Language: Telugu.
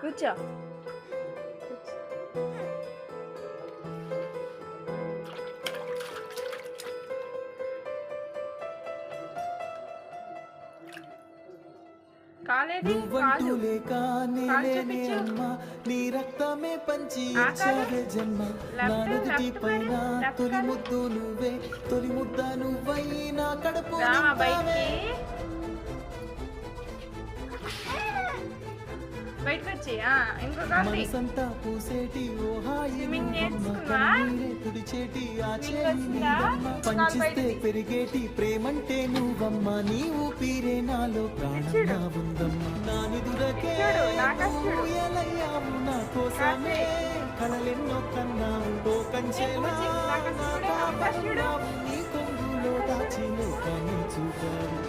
కూర్చో. కాలేది కాదు అమ్మా నీ రక్తమే పంచి ఇచ్చావే జన్మ నా నుదుటి పైన తొలి ముద్దు నువ్వే తొలి ముద్ద నువ్వై నా కడుపు మనసంతా పూసేటి ఓ హాయి తుడిచేటి ఆ పంచిస్తే పెరిగేటి ప్రేమంటే నువ్వమ్మా నీ ఊపిరే నాలో ప్రాణంగా ఉందమ్మా నా నిదురకే ఎలయ్యావు నా కోసమే కళలెన్నో కన్నావు ఓ కంచెలా నీ కొంగులో దాచి లోకాన్ని చూపావు